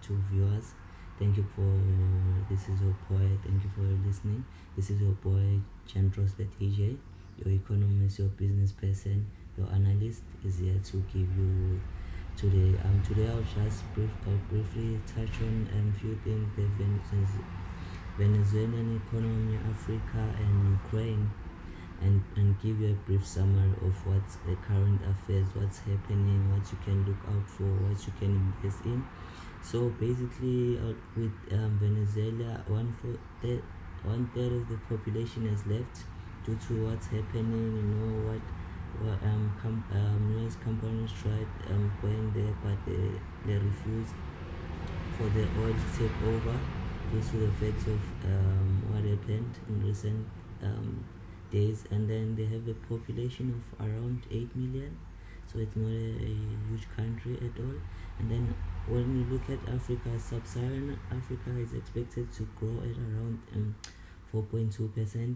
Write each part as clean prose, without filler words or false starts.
to viewers. Thank you for this is your boy. Thank you for listening. This is your boy Gentroos the DJ. Your economist, your business person, your analyst is here to give you today. Today I'll briefly touch on a few things: the Venezuelan economy, Africa, and Ukraine, and give you a brief summary of what's the current affairs, what's happening, what you can look out for, what you can invest in. So basically, with Venezuela, one third of the population has left due to what's happening. US companies tried going there, but they refused for the oil to take over due to the effects of what happened in recent days. And then they have a population of around 8 million, so it's not a huge country at all. And then when you look at Africa, sub-Saharan Africa is expected to grow at around 4.2%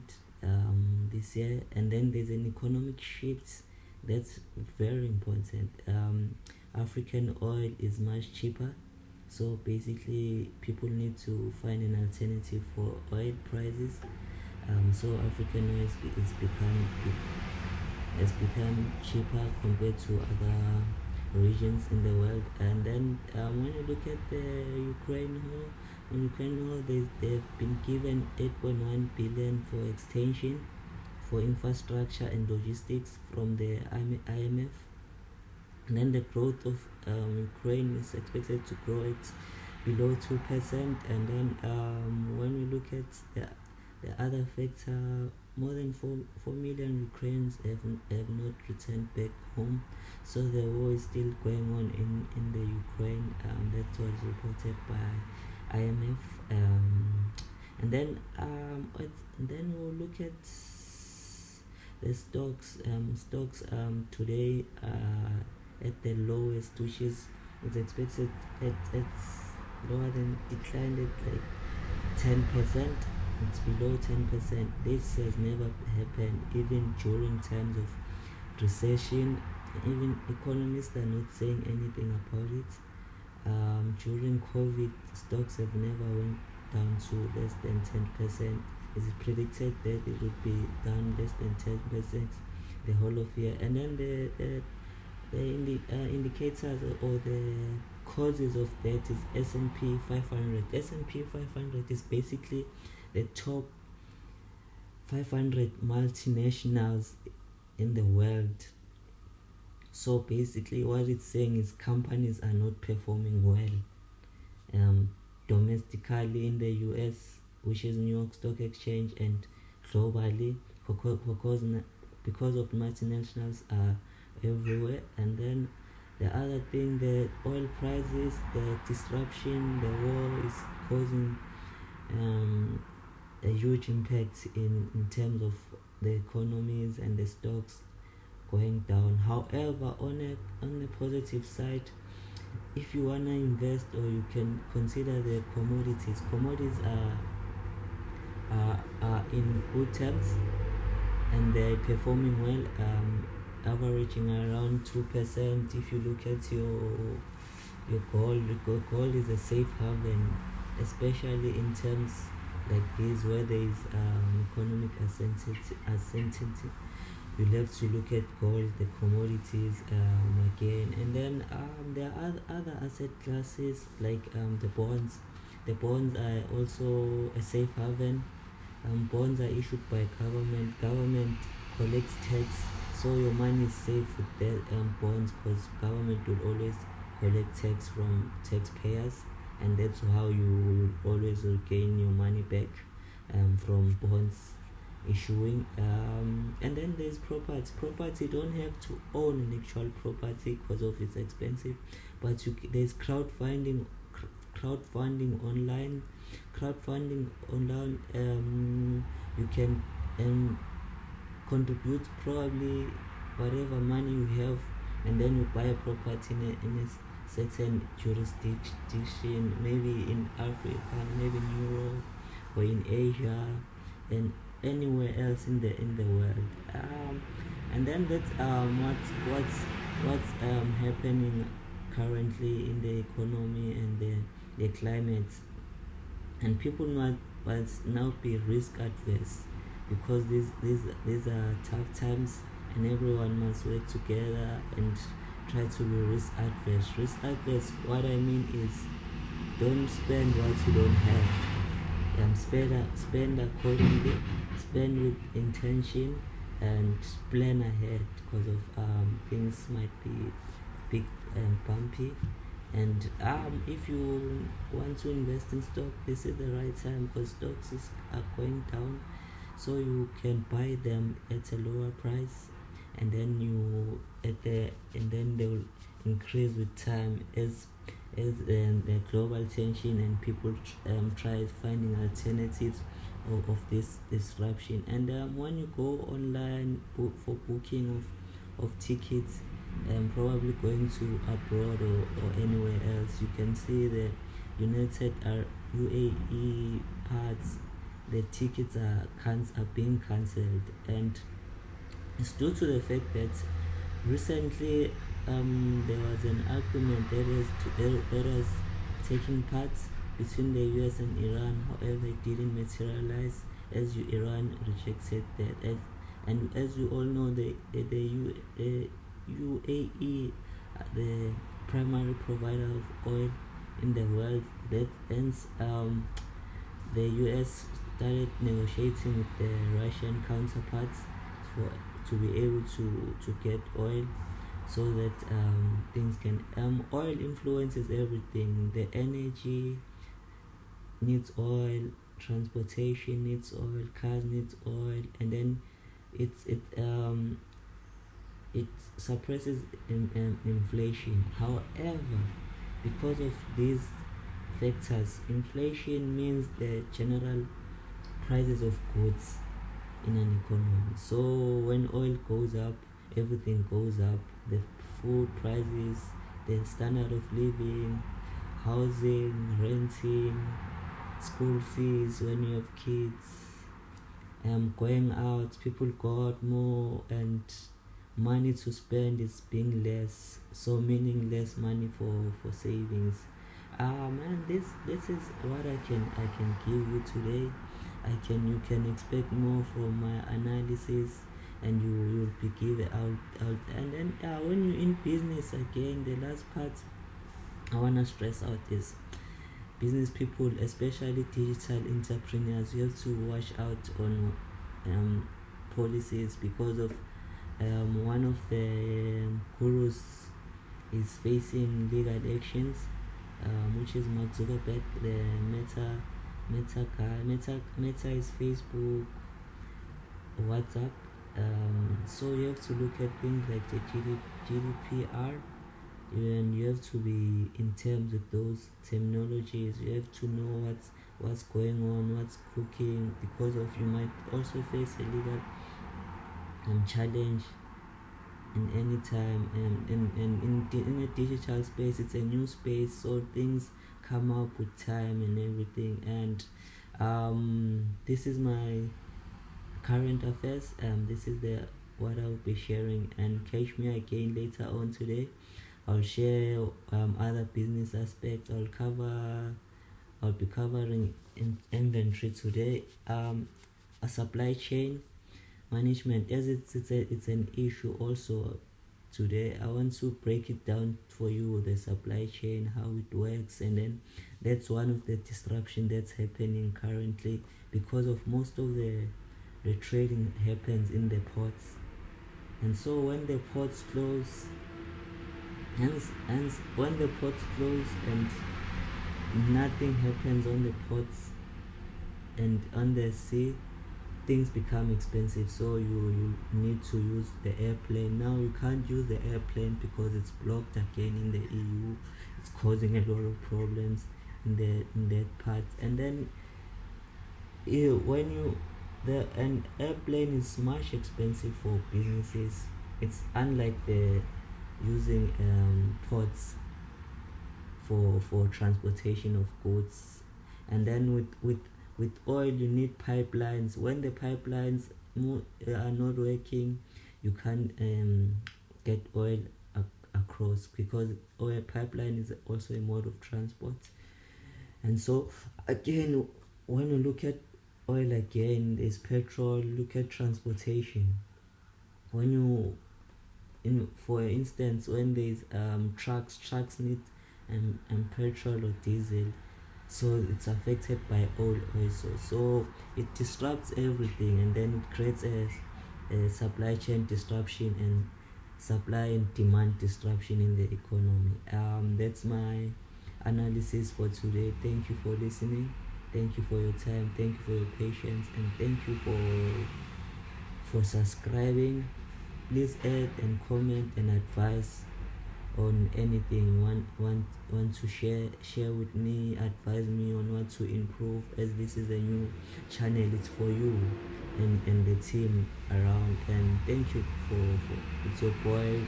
this year. And then there's an economic shift that's very important. African oil is much cheaper, so basically people need to find an alternative for oil prices. So African oil has become cheaper compared to other regions in the world. And then when you look at the Ukraine war, they've been given 8.1 billion for extension for infrastructure and logistics from the IMF. And then the growth of Ukraine is expected to grow at below 2%. And then when we look at the other factor, more than 4 million Ukrainians have not returned back home. So the war is still going on in the Ukraine. That was reported by IMF. And then we'll look at the stocks. Stocks today at the lowest, which is it's expected it's lower than declined at like 10%. It's below 10%. This has never happened, even during times of recession. Even economists are not saying anything about it. During COVID, stocks have never went down to less than 10%. It's predicted that it would be down less than 10% the whole of year. And then the indicators or the causes of that is S&P 500. S&P 500 is basically the top 500 multinationals in the world. So basically what it's saying is companies are not performing well domestically in the US, which is New York Stock Exchange, and globally because of multinationals are everywhere. And then the other thing, the oil prices, the disruption, the war is causing a huge impact in terms of the economies and the stocks going down. However, on a positive side, if you wanna invest, or you can consider the commodities are in good terms and they're performing well, averaging around 2%. If you look at your gold is a safe haven, especially in terms like this where there is economic uncertainty. You'll have to look at gold, the commodities again. And then there are other asset classes like the bonds. The bonds are also a safe haven. Bonds are issued by government. Government collects tax, so your money is safe with the bonds, because government will always collect tax from taxpayers, and that's how you will always gain your money back from bonds issuing. And then there's property. You don't have to own an actual property because of it's expensive, but there's crowdfunding online. You can contribute probably whatever money you have, and then you buy a property in a certain jurisdiction, maybe in Africa, maybe in Europe, or in Asia, and anywhere else in the world. And then that's what's happening currently in the economy and the the climate, and people must now be risk adverse because these are tough times, and everyone must work together and try to be risk adverse. Risk adverse, what I mean is, don't spend what you don't have. Spend accordingly, spend with intention, and plan ahead because of things might be big and bumpy. And if you want to invest in stock, this is the right time because are going down, so you can buy them at a lower price, and then they will increase with time as the global tension and people try finding alternatives of this disruption. And when you go online for booking of tickets, probably going to abroad or anywhere else, you can see the United UAE parts, the tickets are being cancelled, and it's due to the fact that recently there was an argument that was taking place between the US and Iran. However, it didn't materialize as Iran rejected that. And as you all know, the UAE, the primary provider of oil in the world, that hence the US started negotiating with the Russian counterparts to be able to get oil, so that things can oil influences everything. The energy needs oil, transportation needs oil, cars needs oil, and then it suppresses inflation. However, because of these factors, inflation means the general prices of goods in an economy. So when oil goes up, everything goes up. The food prices, the standard of living, housing, renting, school fees when you have kids, going out, people go out more, and money to spend is being less, so meaning less money for savings. And this is what I can give you today. You can expect more from my analysis, and you will be given out. And then when you're in business, again, the last part I wanna stress out is business people, especially digital entrepreneurs. You have to watch out on policies, because of one of the gurus is facing legal actions, which is Mark Zuckerberg, the Meta guy. Meta is Facebook, WhatsApp. So you have to look at things like the GDPR, and you have to be in terms with those terminologies. You have to know what's going on, what's cooking, because of you might also face a legal challenge in any time. And in the digital space, it's a new space, so things come up with time and everything. And this is my current affairs. This is what I'll be sharing, and catch me again later on today. I'll share other business aspects. I'll be covering inventory today, a supply chain management, as it's an issue also today. I want to break it down for you, the supply chain, how it works. And then that's one of the disruption that's happening currently, because of most of the trading happens in the ports. And so when the ports close, hence when the ports close and nothing happens on the ports and on the sea, things become expensive. So you need to use the airplane. Now you can't use the airplane because it's blocked again in the EU. It's causing a lot of problems in that part. And then an airplane is much expensive for businesses. It's unlike the using ports for transportation of goods. And then with oil, you need pipelines. When the pipelines are not working, you can't get oil across, because oil pipeline is also a mode of transport. And so again, when you look at oil again, there's petrol. Look at transportation. When you for instance, when there's trucks need petrol or diesel, so it's affected by oil also. So it disrupts everything, and then it creates a supply chain disruption and supply and demand disruption in the economy. That's my analysis for today. Thank you for listening. Thank you for your time. Thank you for your patience, and thank you for subscribing. Please add and comment and advise on anything you want to share with me. Advise me on what to improve, as this is a new channel. It's for you and the team around. And thank you for it's your boy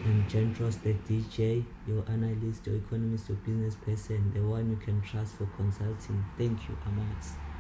and Gentroos, the DJ, your analyst, your economist, your business person, the one you can trust for consulting. Thank you. I'm out.